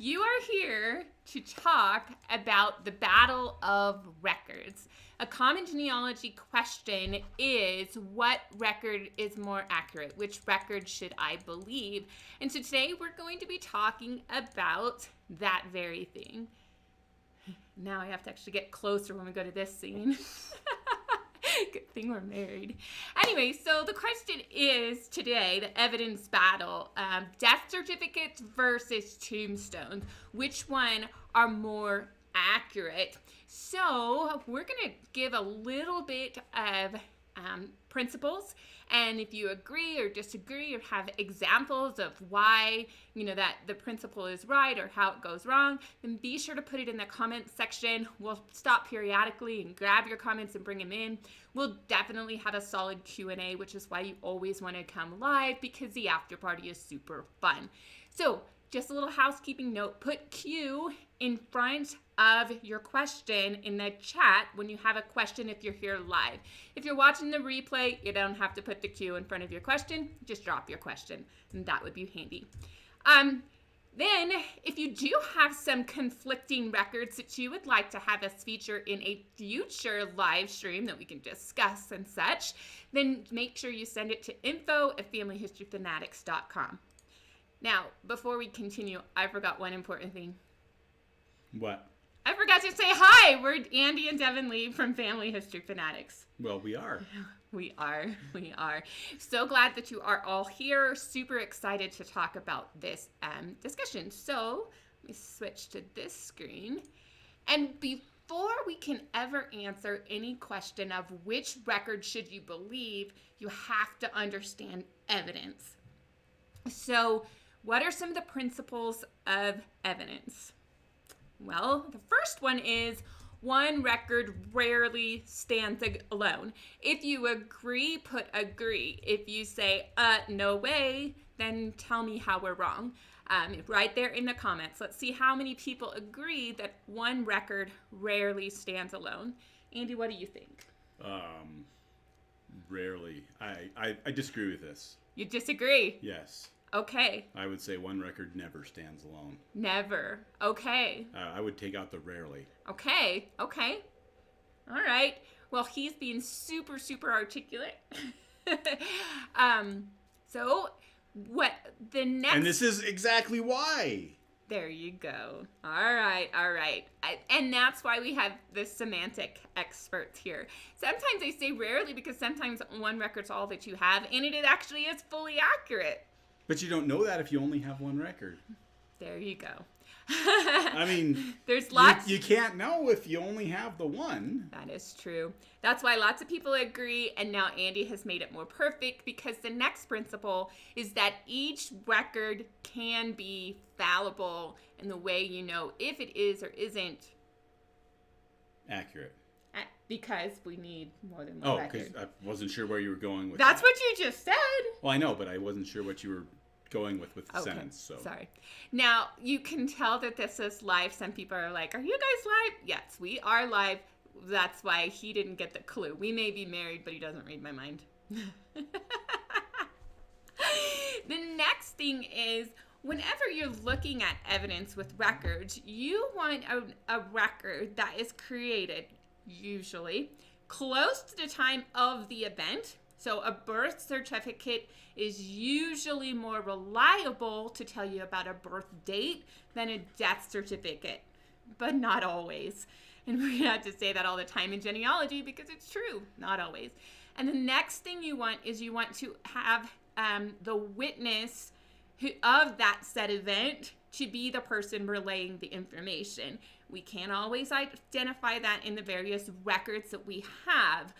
You are here to talk about the Battle of Records. A common genealogy question is, what record is more accurate? Which record should I believe? And so today we're going to be talking about that very thing. Now I have to actually get closer when we go to this scene. Good thing we're married. Anyway, so the question is today, the evidence battle, death certificates versus tombstones. Which one are more accurate? So we're going to give a little bit of principles, and if you agree or disagree or have examples of why that the principle is right or how it goes wrong, then be sure to put it in the comments section. We'll stop periodically and grab your comments and bring them in. We'll definitely have a solid Q&A, which is why you always want to come live, because the after party is super fun. So just a little housekeeping note, put Q in front of your question in the chat when you have a question if you're here live. If you're watching the replay, you don't have to put the Q in front of your question. Just drop your question, and that would be handy. Then, if you do have some conflicting records that you would like to have us feature in a future live stream that we can discuss and such, then make sure you send it to info@familyhistoryfanatics.com. Now, before we continue, I forgot one important thing. What? I forgot to say hi. We're Andy and Devin Lee from Family History Fanatics. Well, we are. We are. So glad that you are all here. Super excited to talk about this discussion. So let me switch to this screen. And before we can ever answer any question of which record should you believe, you have to understand evidence. So what are some of the principles of evidence? Well, the first one is one record rarely stands alone. If you agree, put agree. If you say, no way, then tell me how we're wrong. Right there in the comments. Let's see how many people agree that one record rarely stands alone. Andy, what do you think? Rarely. I disagree with this. You disagree? Yes. Okay. I would say one record never stands alone. Never. Okay. I would take out the rarely. Okay. All right. Well, he's being super, super articulate. So what the next... And this is exactly why. There you go. All right. And that's why we have the semantic experts here. Sometimes I say rarely because sometimes one record's all that you have, and it actually is fully accurate. But you don't know that if you only have one record. There you go. I mean, there's lots. You can't know if you only have the one. That is true. That's why lots of people agree, and now Andy has made it more perfect, because the next principle is that each record can be fallible in the way you know if it is or isn't accurate. Because we need more than one record. Oh, because I wasn't sure where you were going with That's that. what you just said. Well, I know, but I wasn't sure what you were going with the sentence. So sorry. Now, you can tell that this is live. Some people are like, are you guys live? Yes, we are live. That's why he didn't get the clue. We may be married, but he doesn't read my mind. The next thing is, whenever you're looking at evidence with records, you want a record that is created, usually, close to the time of the event. So a birth certificate is usually more reliable to tell you about a birth date than a death certificate, but not always. And we have to say that all the time in genealogy because it's true, not always. And the next thing you want is you want to have the witness of that said event to be the person relaying the information. We can't always identify that in the various records that we have.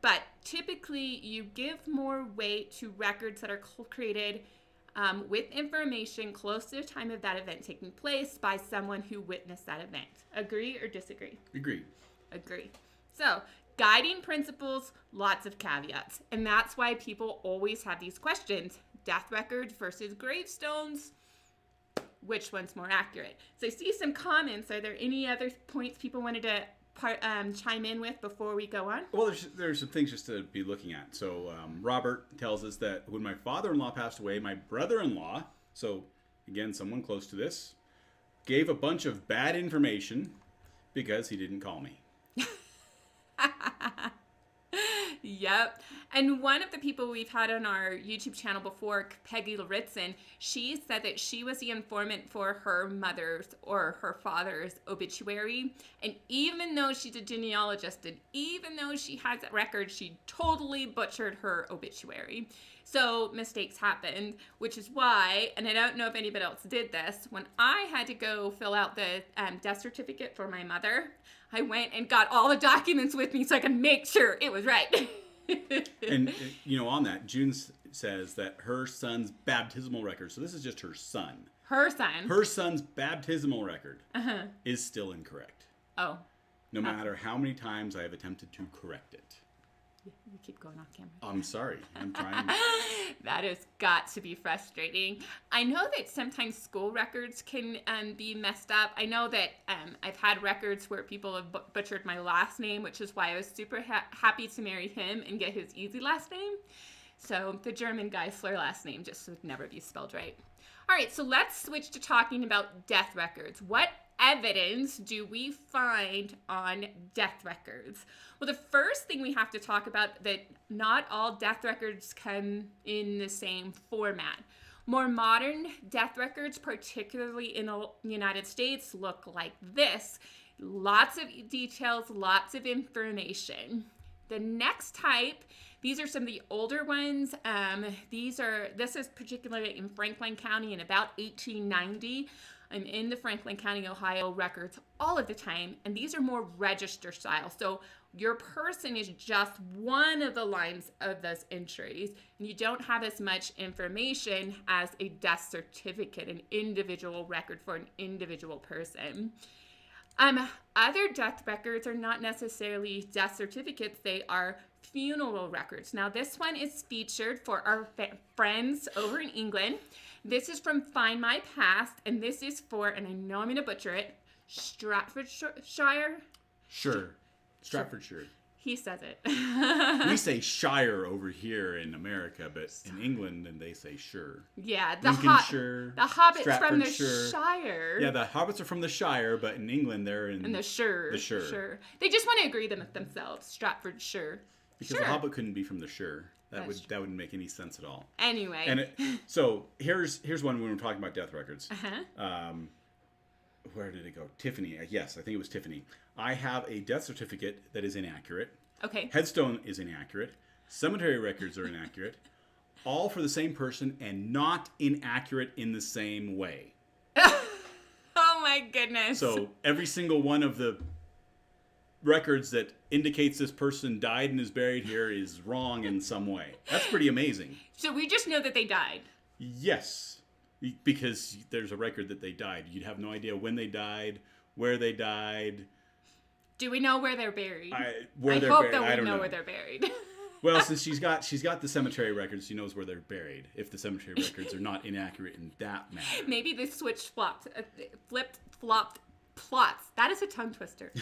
But typically you give more weight to records that are created with information close to the time of that event taking place by someone who witnessed that event. Agree or disagree? Agree. So, guiding principles, lots of caveats. And that's why people always have these questions. Death records versus gravestones. Which one's more accurate? So I see some comments. Are there any other points people wanted to chime in with before we go on? Well, there's some things just to be looking at. So Robert tells us that when my father-in-law passed away, my brother-in-law, so again, someone close to this, gave a bunch of bad information because he didn't call me. Yep. And one of the people we've had on our YouTube channel before, Peggy Laritzin, she said that she was the informant for her mother's or her father's obituary. And even though she's a genealogist, and even though she has a record, she totally butchered her obituary. So mistakes happened, which is why, and I don't know if anybody else did this, when I had to go fill out the death certificate for my mother, I went and got all the documents with me so I could make sure it was right. And, on that, June says that her son's baptismal record, so this is just her son. Her son? Her son's baptismal record is still incorrect. Oh. No matter how many times I have attempted to correct it. You keep going off camera. I'm sorry. I'm trying. That has got to be frustrating. I know that sometimes school records can be messed up. I know that I've had records where people have butchered my last name, which is why I was super happy to marry him and get his easy last name. So the German Geisler last name just would never be spelled right. All right, so let's switch to talking about death records. What evidence do we find on death records? Well, the first thing we have to talk about that not all death records come in the same format. More modern death records, particularly in the United States, look like this. Lots of details, lots of information. The next type, these are some of the older ones. This is particularly in Franklin County in about 1890. I'm in the Franklin County, Ohio records all of the time, and these are more register style. So your person is just one of the lines of those entries, and you don't have as much information as a death certificate, an individual record for an individual person. Other death records are not necessarily death certificates, they are funeral records. Now this one is featured for our friends over in England. This is from Find My Past, and this is for, and I know I'm going to butcher it, Stratfordshire? Sure. Stratfordshire. He says it. We say Shire over here in America, but in England, and they say Shire. Yeah, the hobbits from the Shire. Yeah, the hobbits are from the Shire, but in England they're in the Shire. The Shire. They just want to agree them with themselves. Stratfordshire. Because the hobbit couldn't be from the Shire. That wouldn't make any sense at all. Anyway. And so here's one when we're talking about death records. Where did it go? Tiffany. Yes, I think it was Tiffany. I have a death certificate that is inaccurate. Okay. Headstone is inaccurate. Cemetery records are inaccurate. All for the same person and not inaccurate in the same way. Oh my goodness. So every single one of the records that indicates this person died and is buried here is wrong in some way. That's pretty amazing. So we just know that they died. Yes. Because there's a record that they died. You'd have no idea when they died, where they died. Do we know where they're buried? I hope that we know where they're buried. Well, since she's got the cemetery records, she knows where they're buried. If the cemetery records are not inaccurate in that matter. Maybe they flipped, flopped plots. That is a tongue twister.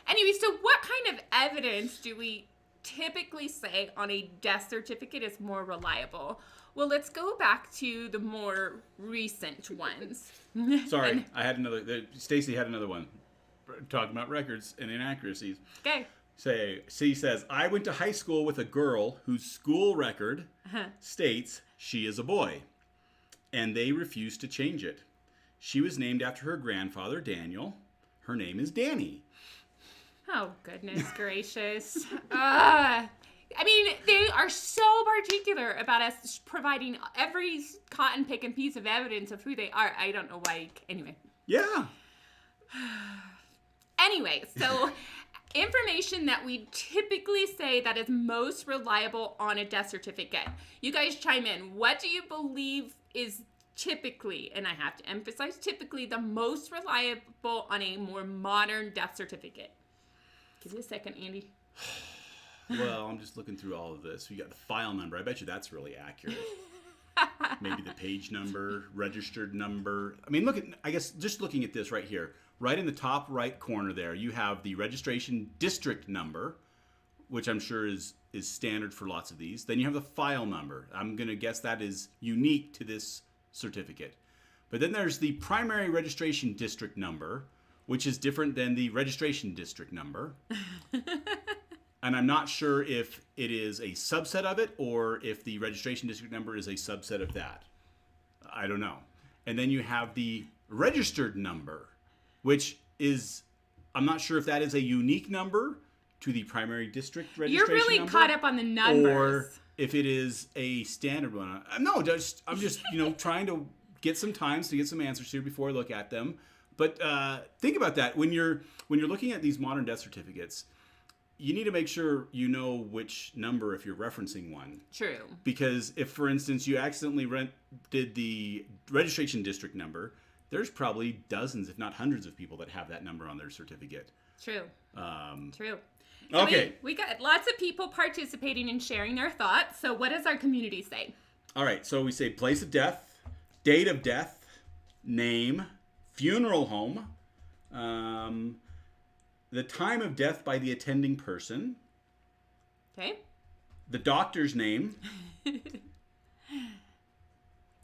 Anyway, so what kind of evidence do we typically say on a death certificate is more reliable? Well, let's go back to the more recent ones. Sorry, I had another. Stacy had another one talking about records and inaccuracies. Okay. She says, I went to high school with a girl whose school record states she is a boy, and they refused to change it. She was named after her grandfather, Daniel. Her name is Danny. Oh, goodness gracious. I mean, they are so particular about us providing every cotton pick and piece of evidence of who they are. I don't know why. Anyway. Yeah. Anyway, so information that we typically say that is most reliable on a death certificate. You guys chime in. What do you believe is typically, and I have to emphasize typically, the most reliable on a more modern death certificate? Give me a second, Andy. Well, I'm just looking through all of this. We got the file number. I bet you that's really accurate. Maybe the page number, registered number. I mean, I guess just looking at this right here, right in the top right corner there, you have the registration district number, which I'm sure is standard for lots of these. Then you have the file number. I'm going to guess that is unique to this certificate. But then there's the primary registration district number, which is different than the registration district number. And I'm not sure if it is a subset of it or if the registration district number is a subset of that. I don't know. And then you have the registered number, which is, I'm not sure if that is a unique number to the primary district registration You're really number, caught up on the numbers. or if it is a standard one. No, I'm just trying to get some times to get some answers here before I look at them. But think about that when you're looking at these modern death certificates. You need to make sure you know which number if you're referencing one. True. Because if, for instance, you accidentally did the registration district number, there's probably dozens, if not hundreds of people that have that number on their certificate. True. True. Okay. We got lots of people participating and sharing their thoughts. So what does our community say? All right. So we say place of death, date of death, name, funeral home, the time of death by the attending person. Okay. The doctor's name.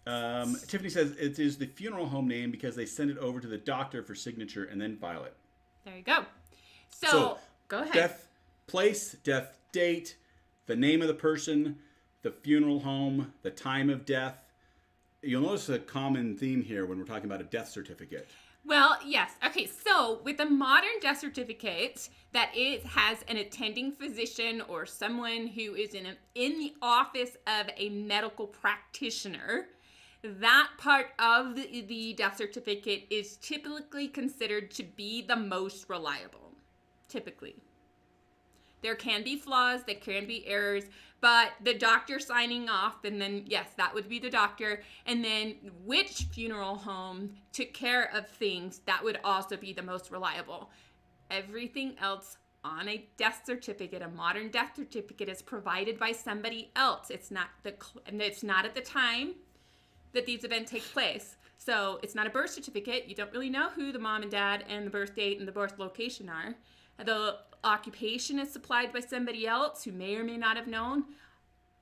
Tiffany says it is the funeral home name because they send it over to the doctor for signature and then file it. There you go. So go ahead. Death place, death date, the name of the person, the funeral home, the time of death. You'll notice a common theme here when we're talking about a death certificate. Well, yes. Okay, so with a modern death certificate that it has an attending physician or someone who is in the office of a medical practitioner, that part of the death certificate is typically considered to be the most reliable. Typically. There can be flaws, there can be errors, but the doctor signing off, and then, yes, that would be the doctor, and then which funeral home took care of things, that would also be the most reliable. Everything else on a death certificate, a modern death certificate, is provided by somebody else. It's not at the time that these events take place. So it's not a birth certificate. You don't really know who the mom and dad and the birth date and the birth location are. The occupation is supplied by somebody else who may or may not have known.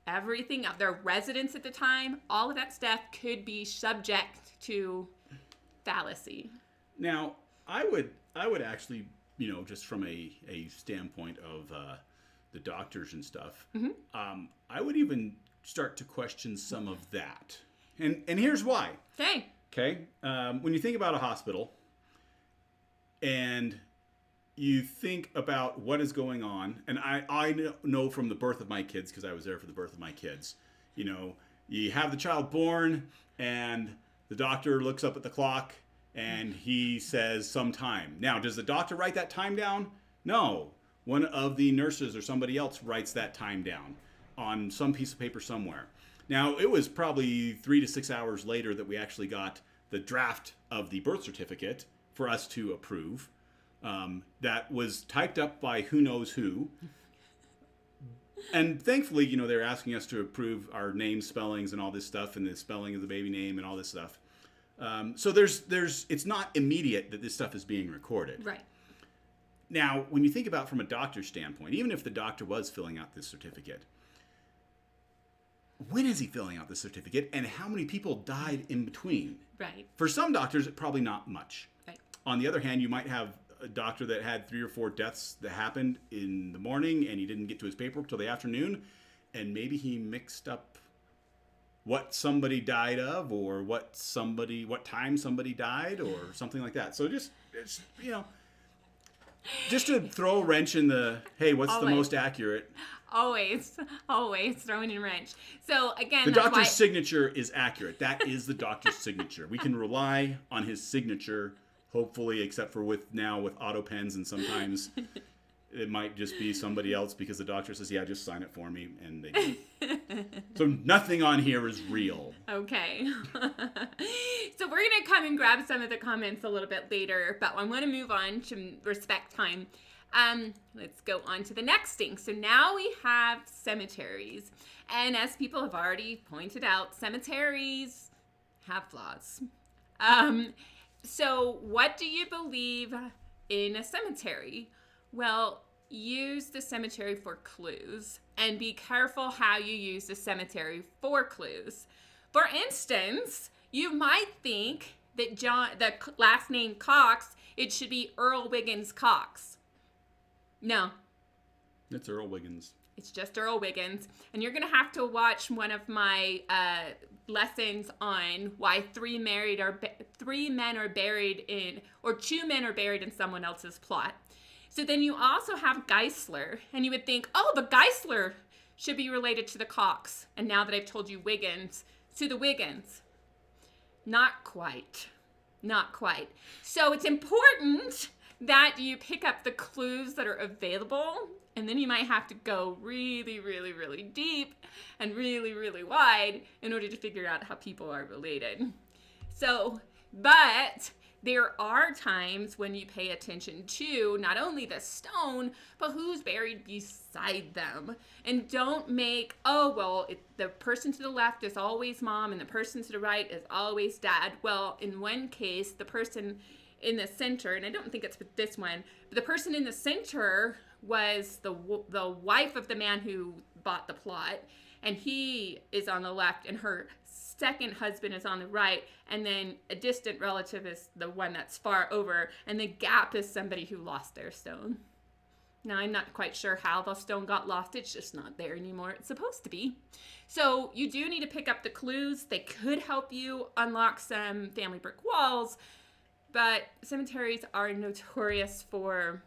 Everything, their residence at the time, all of that stuff could be subject to fallacy. Now, I would actually, just from a standpoint of the doctors and stuff, I would even start to question some of that. And here's why. Okay. When you think about a hospital and you think about what is going on, and I know from the birth of my kids, because I was there for the birth of my kids, you have the child born and the doctor looks up at the clock and he says some time. Now, does the doctor write that time down? No. One of the nurses or somebody else writes that time down on some piece of paper somewhere. Now, it was probably 3 to 6 hours later that we actually got the draft of the birth certificate for us to approve. That was typed up by who knows who. And thankfully, they're asking us to approve our name spellings and all this stuff and the spelling of the baby name and all this stuff. So it's not immediate that this stuff is being recorded. Right. Now, when you think about from a doctor's standpoint, even if the doctor was filling out this certificate, when is he filling out the certificate and how many people died in between? Right. For some doctors, probably not much. Right. On the other hand, you might have a doctor that had 3 or 4 deaths that happened in the morning and he didn't get to his paperwork till the afternoon, and maybe he mixed up what somebody died of or what time somebody died or something like that. So just to throw a wrench in the, hey, what's the most accurate? Always throwing in a wrench. So again, the doctor's signature is accurate. That is the doctor's signature. We can rely on his signature, hopefully, except for with auto pens, and sometimes it might just be somebody else because the doctor says, yeah, just sign it for me, and they do. So nothing on here is real. Okay. So we're going to come and grab some of the comments a little bit later, but I want to move on to respect time. Let's go on to the next thing. So now we have cemeteries. And as people have already pointed out, cemeteries have flaws. So what do you believe in a cemetery? Well, use the cemetery for clues and be careful how you use the cemetery for clues. For instance, you might think that the last name Cox, it should be Earl Wiggins Cox. No. It's Earl Wiggins. It's just Earl Wiggins. And you're going to have to watch one of my lessons on why three men are buried in, or two men are buried in someone else's plot. So then you also have Geisler. And you would think, oh, the Geisler should be related to the Cox. And now that I've told you Wiggins, to the Wiggins. Not quite. Not quite. So it's important that you pick up the clues that are available, and then you might have to go really, really, really deep and really, really wide in order to figure out how people are related. So, but there are times when you pay attention to not only the stone, but who's buried beside them. And don't make, the person to the left is always mom and the person to the right is always dad. Well, in one case, the person in the center, and I don't think it's with this one, but the person in the center was the wife of the man who bought the plot, and he is on the left, and her second husband is on the right, and then a distant relative is the one that's far over, and the gap is somebody who lost their stone. Now, I'm not quite sure how the stone got lost. It's just not there anymore. It's supposed to be. So you do need to pick up the clues. They could help you unlock some family brick walls, but cemeteries are notorious for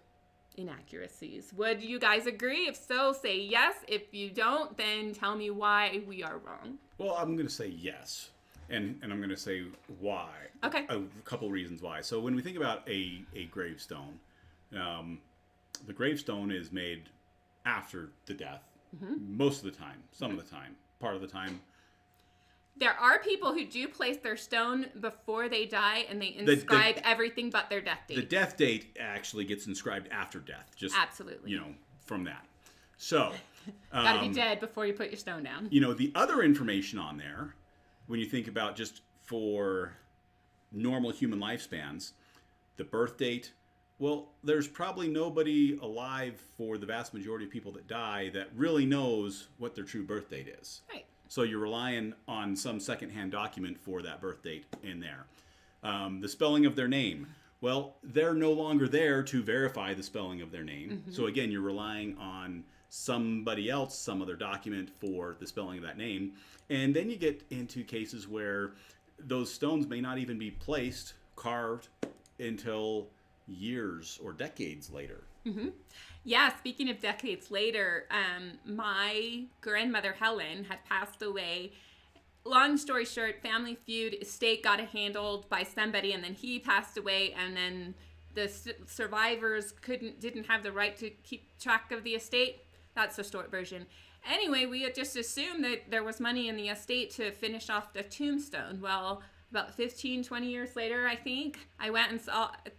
inaccuracies. Would you guys agree? If so, say yes. If you don't, then tell me why we are wrong. Well, I'm going to say yes. And I'm going to say why. Okay. A couple reasons why. So when we think about a gravestone, the gravestone is made after the death. Mm-hmm. Most of the time. Some of the time. Part of the time. There are people who do place their stone before they die, and they inscribe everything but their death date. The death date actually gets inscribed after death. Just absolutely. From that. So, gotta be dead before you put your stone down. The other information on there, when you think about just for normal human lifespans, the birth date, well, there's probably nobody alive for the vast majority of people that die that really knows what their true birth date is. Right. So you're relying on some secondhand document for that birth date in there. The spelling of their name. Well, they're no longer there to verify the spelling of their name. Mm-hmm. So again, you're relying on somebody else, some other document for the spelling of that name. And then you get into cases where those stones may not even be placed, carved, until years or decades later. Mm-hmm. Yeah, speaking of decades later, my grandmother Helen had passed away. Long story short, Family Feud estate got handled by somebody, and then he passed away, and then the survivors didn't have the right to keep track of the estate. That's the short version. Anyway, we had just assumed that there was money in the estate to finish off the tombstone. Well, about 15, 20 years later, I think, I went and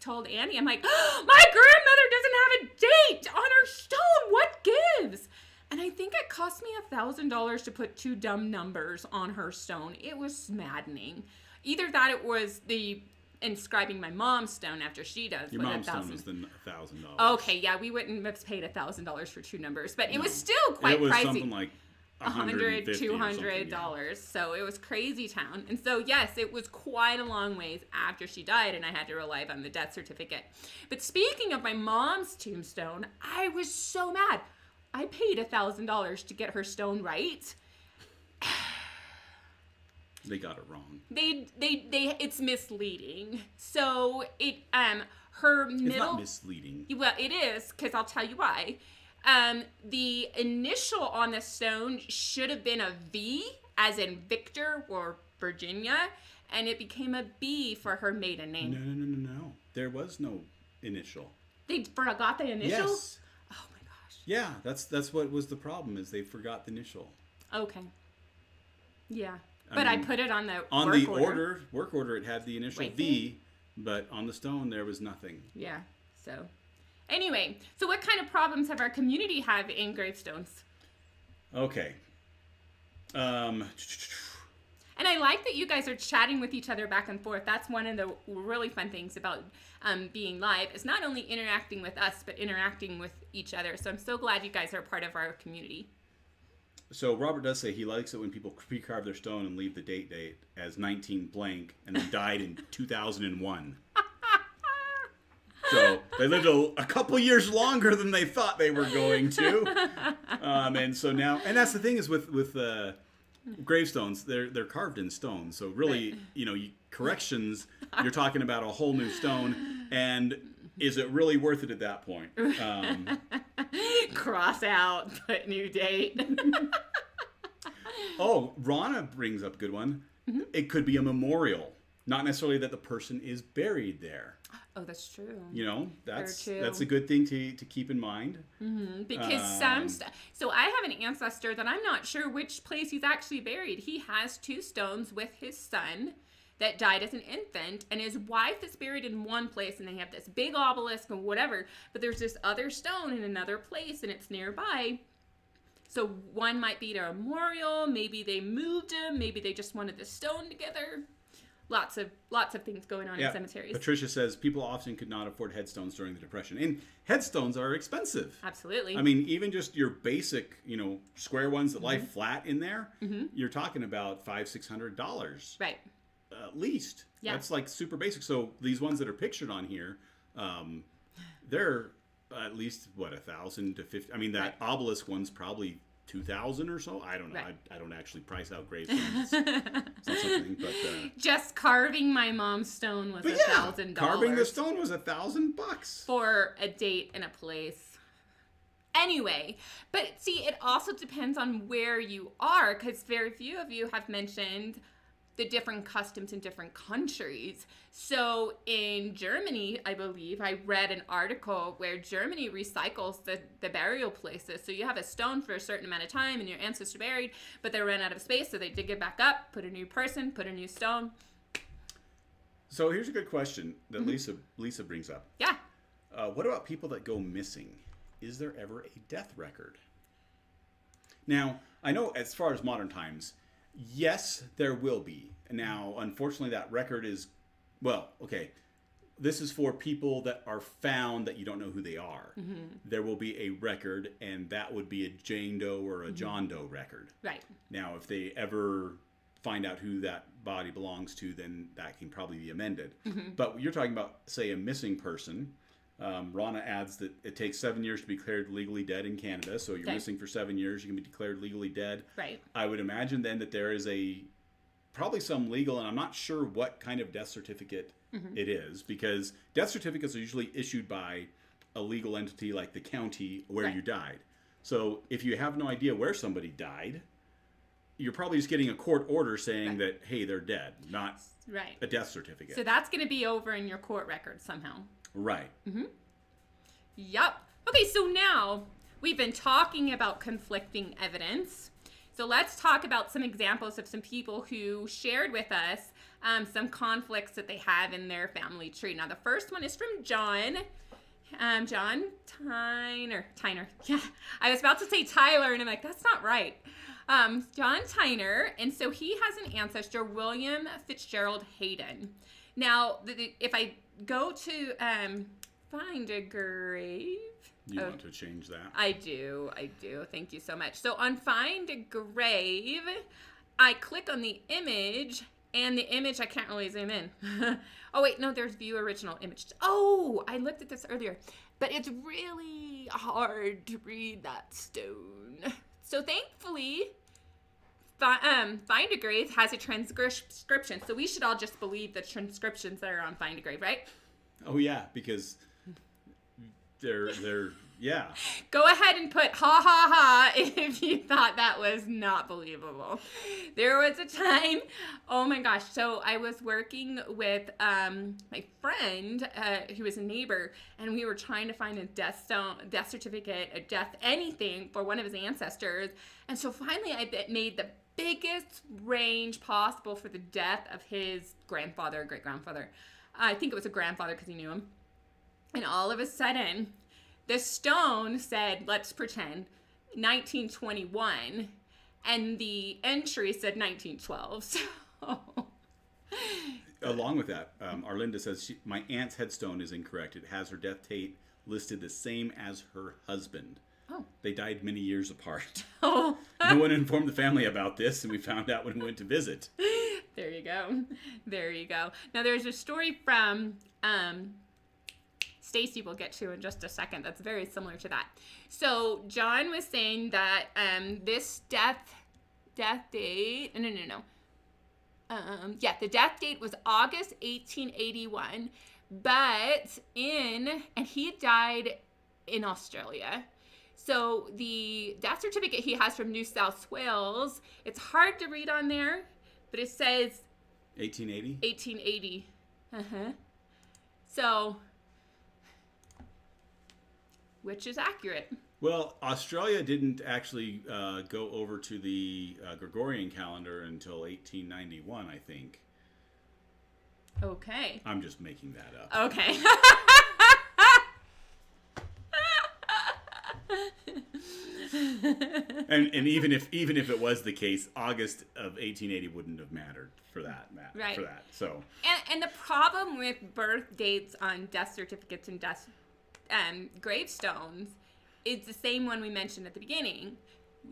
told Annie, I'm like, oh, my grandmother doesn't have a date on her stone. What gives? And I think it cost me $1,000 to put two dumb numbers on her stone. It was maddening. Either that it was the inscribing my mom's stone after she does. Your mom's stone was the $1,000. Okay, yeah, we wouldn't have paid $1,000 for two numbers, but it was still quite pricey. It was something like $100, $200. So it was crazy town. And so, yes, it was quite a long ways after she died, and I had to rely on the death certificate. But speaking of my mom's tombstone, I was so mad. I paid $1,000 to get her stone right. They got it wrong. It's misleading. So her middle. It's not misleading. Well, it is, because I'll tell you why. The initial on the stone should have been a V, as in Victor or Virginia, and it became a B for her maiden name. No. There was no initial. They forgot the initial? Yes. Oh my gosh. Yeah, that's what was the problem, is they forgot the initial. Okay. Yeah. But I put it on the work order, it had the initial V, but on the stone there was nothing. Yeah. So anyway, so what kind of problems have our community have in gravestones? Okay. And I like that you guys are chatting with each other back and forth. That's one of the really fun things about being live, is not only interacting with us, but interacting with each other. So I'm so glad you guys are part of our community. So Robert does say he likes it when people pre-carve their stone and leave the date as 19 blank and then died in 2001. So they lived a couple years longer than they thought they were going to. And so now, and that's the thing is with gravestones, they're carved in stone. So really, corrections, you're talking about a whole new stone. And is it really worth it at that point? Cross out, put new date. Oh, Rana brings up a good one. Mm-hmm. It could be a memorial, not necessarily that the person is buried there. Oh, that's true. That's a good thing to keep in mind. Mm-hmm. Because so I have an ancestor that I'm not sure which place he's actually buried. He has 2 stones with his son that died as an infant, and his wife is buried in one place, and they have this big obelisk and whatever, but there's this other stone in another place, and it's nearby. So one might be a memorial, maybe they moved him, maybe they just wanted the stone together. Lots of things going on in cemeteries. Patricia says people often could not afford headstones during the Depression. And headstones are expensive. Absolutely. I mean, even just your basic, square ones that lie flat in there, you're talking about $500-$600. Right. At least. Yeah. That's like super basic. So these ones that are pictured on here, they're at least, $1,000 to $50. I mean, that obelisk one's probably $2,000 or so. I don't know. Right. I don't actually price out gravestones. But just carving my mom's stone was $1,000. Carving the stone was $1,000 for a date and a place. Anyway, but see, it also depends on where you are, because very few of you have mentioned the different customs in different countries. So in Germany, I believe, I read an article where Germany recycles the burial places. So you have a stone for a certain amount of time and your ancestor buried, but they ran out of space, so they dig it back up, put a new person, put a new stone. So here's a good question that Lisa brings up. Yeah. What about people that go missing? Is there ever a death record? Now, I know as far as modern times, yes, there will be. Now, unfortunately, that record is, this is for people that are found that you don't know who they are. Mm-hmm. There will be a record, and that would be a Jane Doe or a John Doe record. Right. Now, if they ever find out who that body belongs to, then that can probably be amended. Mm-hmm. But you're talking about, say, a missing person. Rana adds that it takes 7 years to be declared legally dead in Canada. So you're missing for 7 years, you can be declared legally dead. Right. I would imagine then that there is probably some legal, and I'm not sure what kind of death certificate it is, because death certificates are usually issued by a legal entity like the county where you died. So if you have no idea where somebody died, you're probably just getting a court order saying that, hey, they're dead, not a death certificate. So that's going to be over in your court record somehow. Right. Mm-hmm. Yep. Okay, so now we've been talking about conflicting evidence. So let's talk about some examples of some people who shared with us some conflicts that they have in their family tree. Now, the first one is from John. John Tyner. Yeah, I was about to say Tyler, and I'm like, that's not right. John Tyner, and so he has an ancestor, William Fitzgerald Hayden. Now, if I go to find a grave. You want to change that? I do. Thank you so much. So on find a grave, I click on the image, and the image, I can't really zoom in. Oh, wait, no, there's view original image. Oh, I looked at this earlier. But it's really hard to read that stone. So thankfully, Find a Grave has a transcription, so we should all just believe the transcriptions that are on Find a Grave, right? Oh yeah, because they're yeah. Go ahead and put ha ha ha if you thought that was not believable. There was a time, oh my gosh, so I was working with my friend who was a neighbor, and we were trying to find a death certificate, a death anything for one of his ancestors, and so finally I made the biggest range possible for the death of his grandfather, great-grandfather. I think it was a grandfather because he knew him. And all of a sudden, the stone said, let's pretend, 1921, and the entry said 1912. So, along with that, Arlinda says, my aunt's headstone is incorrect. It has her death date listed the same as her husband. Oh. They died many years apart. Oh. No one informed the family about this, and we found out when we went to visit. There you go. There you go. Now, there's a story from Stacy we'll get to in just a second that's very similar to that. So, John was saying that this death date... No. The death date was August 1881, and he died in Australia. So the death certificate he has from New South Wales, it's hard to read on there, but it says 1880? 1880. So, which is accurate? Well, Australia didn't actually go over to the Gregorian calendar until 1891, I think. Okay. I'm just making that up. Okay. and even if it was the case, August of 1880 wouldn't have mattered for that. Right. For that. So. And the problem with birth dates on death certificates and death gravestones is the same one we mentioned at the beginning.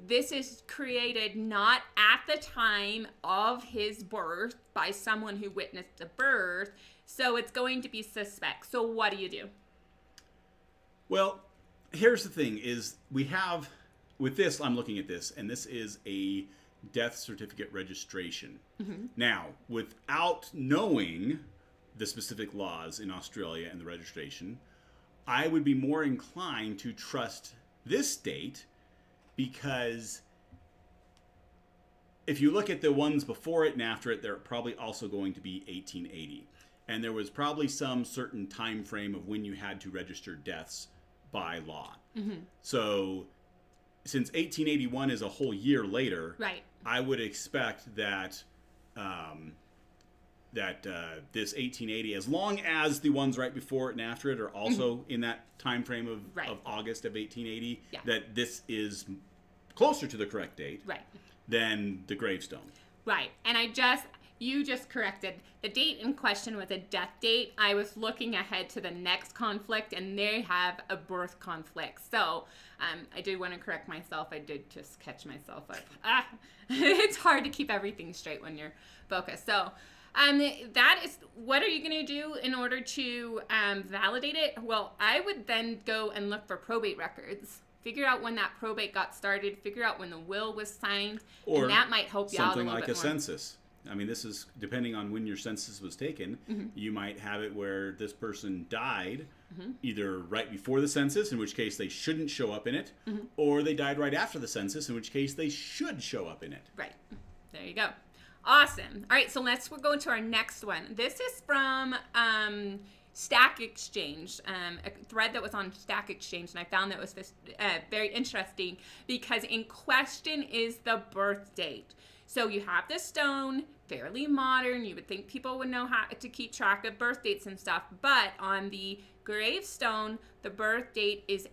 This is created not at the time of his birth by someone who witnessed the birth, so it's going to be suspect. So what do you do? Well, here's the thing is we have, with this, I'm looking at this, and this is a death certificate registration. Mm-hmm. Now, without knowing the specific laws in Australia and the registration, I would be more inclined to trust this date because if you look at the ones before it and after it, they're probably also going to be 1880. And there was probably some certain time frame of when you had to register deaths by law. Mm-hmm. So since 1881 is a whole year later, right, I would expect that this 1880, as long as the ones right before it and after it are also in that time frame of August of 1880, that this is closer to the correct date than the gravestone. Right. And you just corrected. The date in question was a death date. I was looking ahead to the next conflict, and they have a birth conflict. So I did want to correct myself. I did just catch myself up. It's hard to keep everything straight when you're focused. So that is, what are you going to do in order to validate it? Well, I would then go and look for probate records. Figure out when that probate got started. Figure out when the will was signed. Or and that might help you out a little bit more. Something like a census. I mean, this is depending on when your census was taken. Mm-hmm. You might have it where this person died either right before the census, in which case they shouldn't show up in it, or they died right after the census, in which case they should show up in it. Right. There you go. Awesome. All right, so we're going to our next one. This is from Stack Exchange, a thread that was on Stack Exchange, and I found that was very interesting because in question is the birth date. So you have this stone, fairly modern. You would think people would know how to keep track of birth dates and stuff, but on the gravestone, the birth date is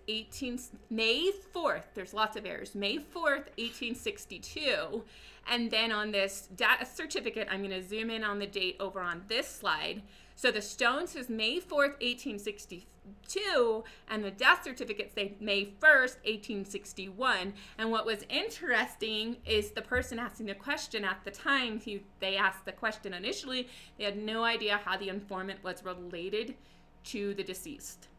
May 4th. There's lots of errors. May 4th, 1862. And then on this death certificate, I'm going to zoom in on the date over on this slide. So the stone says May 4th, 1862, and the death certificate says May 1st, 1861. And what was interesting is the person asking the question at the time, they asked the question initially, they had no idea how the informant was related to the deceased.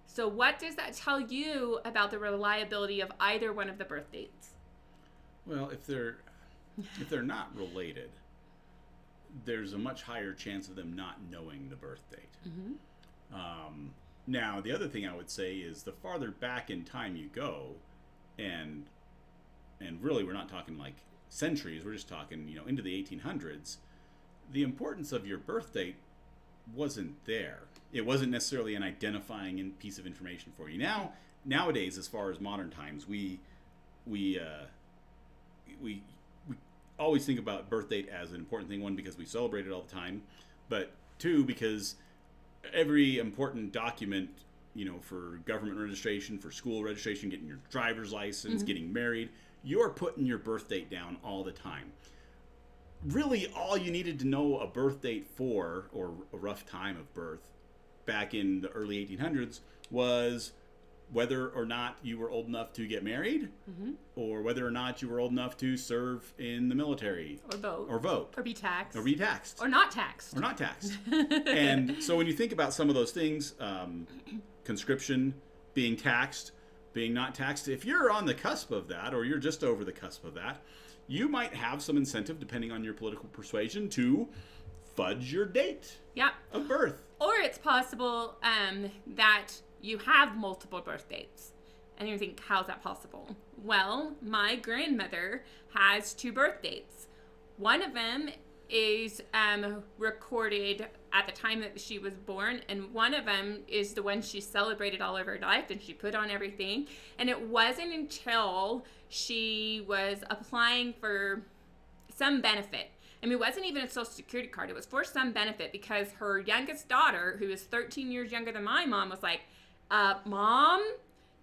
So what does that tell you about the reliability of either one of the birth dates? Well, if they're not related, there's a much higher chance of them not knowing the birth date. Mm-hmm. Now, the other thing I would say is the farther back in time you go, and really we're not talking like centuries, we're just talking, into the 1800s, the importance of your birth date wasn't there. It wasn't necessarily an identifying piece of information for you. Nowadays, as far as modern times, we always think about birth date as an important thing. One, because we celebrate it all the time, but two, because every important document, for government registration, for school registration, getting your driver's license, getting married, you're putting your birth date down all the time. Really, all you needed to know a birth date for, or a rough time of birth, back in the early 1800s, was whether or not you were old enough to get married, or whether or not you were old enough to serve in the military, or vote, or be taxed, or not taxed, And so when you think about some of those things, conscription, being taxed, being not taxed, if you're on the cusp of that, or you're just over the cusp of that, you might have some incentive, depending on your political persuasion, to fudge your date of birth. Or it's possible that you have multiple birth dates. And you think, how's that possible? Well, my grandmother has 2 birth dates. One of them is recorded at the time that she was born, and one of them is the one she celebrated all of her life and she put on everything. And it wasn't until she was applying for some benefit. I mean, it wasn't even a Social Security card. It was for some benefit, because her youngest daughter, who is 13 years younger than my mom, was like, Mom,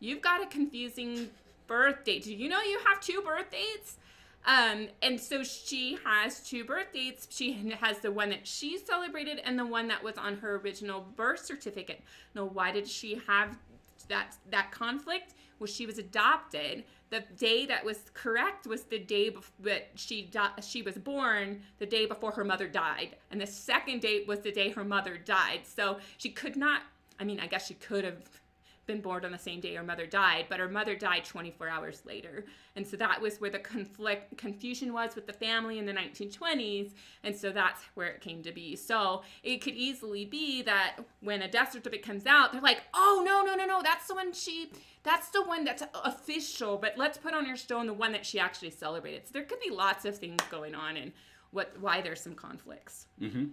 you've got a confusing birth date. Do you know you have 2 birth dates? And so she has 2 birth dates. She has the one that she celebrated and the one that was on her original birth certificate. Now, why did she have that conflict? Well, she was adopted. The day that was correct was the day that she was born, the day before her mother died. And the second date was the day her mother died. So she could not, I mean, I guess she could have been born on the same day her mother died, but her mother died 24 hours later. And so that was where the confusion was with the family in the 1920s. And so that's where it came to be. So it could easily be that when a death certificate comes out, they're like, oh, no, that's the one that's official, but let's put on her stone the one that she actually celebrated. So there could be lots of things going on and why there's some conflicts. Mm-hmm.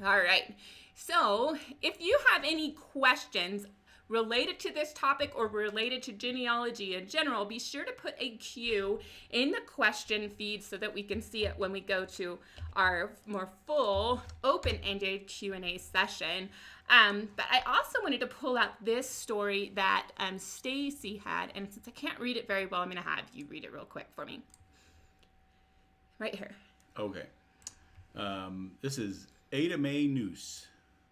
All right. So if you have any questions related to this topic or related to genealogy in general, be sure to put a Q in the question feed so that we can see it when we go to our more full open-ended Q&A session. But I also wanted to pull out this story that Stacy had, and since I can't read it very well, I'm going to have you read it real quick for me. Right here. Okay. This is Ada Mae Noose.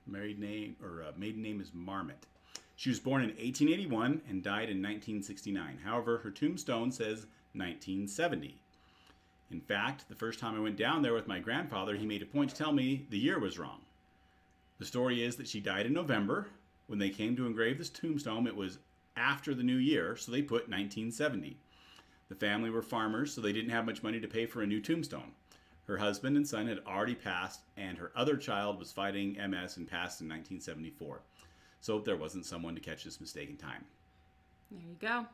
Maiden name is Marmot. She was born in 1881 and died in 1969. However, her tombstone says 1970. In fact, the first time I went down there with my grandfather, he made a point to tell me the year was wrong. The story is that she died in November. When they came to engrave this tombstone, it was after the new year, so they put 1970. The family were farmers, so they didn't have much money to pay for a new tombstone. Her husband and son had already passed, and her other child was fighting MS and passed in 1974. So there wasn't someone to catch this mistake in time. There you go.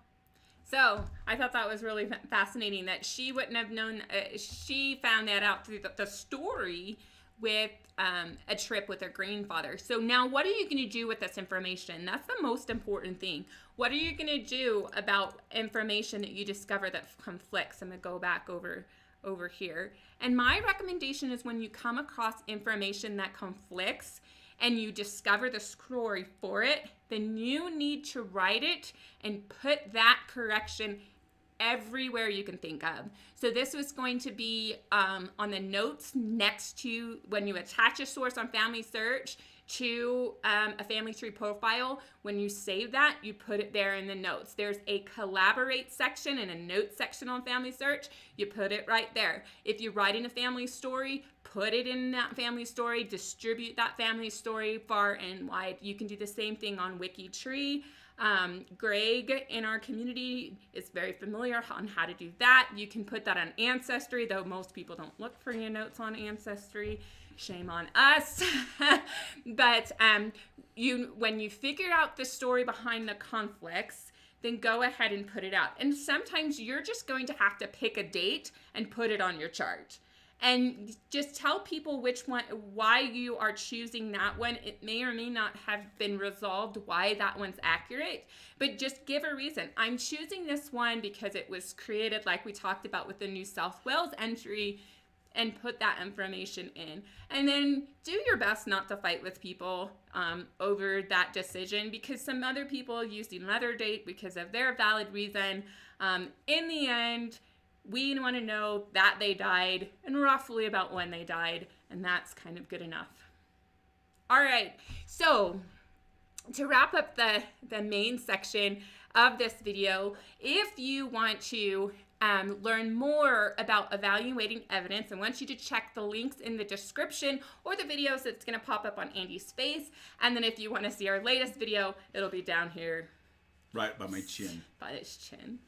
So I thought that was really fascinating that she wouldn't have known. She found that out through the story with a trip with her grandfather. So now what are you going to do with this information? That's the most important thing. What are you going to do about information that you discover that conflicts? I'm going to go back over here. And my recommendation is when you come across information that conflicts and you discover the story for it, then you need to write it and put that correction everywhere you can think of. So this was going to be on the notes next to when you attach a source on Family Search to a family tree profile. When you save that, you put it there in the notes. There's a collaborate section and a notes section on Family Search. You put it right there. If you're writing a family story, put it in that family story, distribute that family story far and wide. You can do the same thing on WikiTree. Greg in our community is very familiar on how to do that. You can put that on Ancestry, though most people don't look for your notes on Ancestry. Shame on us. But when you figure out the story behind the conflicts, then go ahead and put it out. And sometimes you're just going to have to pick a date and put it on your chart. And just tell people why you are choosing that one. It may or may not have been resolved why that one's accurate, but just give a reason. I'm choosing this one because it was created like we talked about with the New South Wales entry, and put that information in. And then do your best not to fight with people over that decision, because some other people used another date because of their valid reason. In the end, we want to know that they died and roughly about when they died, and that's kind of good enough. All right, so to wrap up the main section of this video, if you want to learn more about evaluating evidence, I want you to check the links in the description or the videos that's going to pop up on Andy's face. And then if you want to see our latest video, it'll be down here. Right by my chin. By his chin.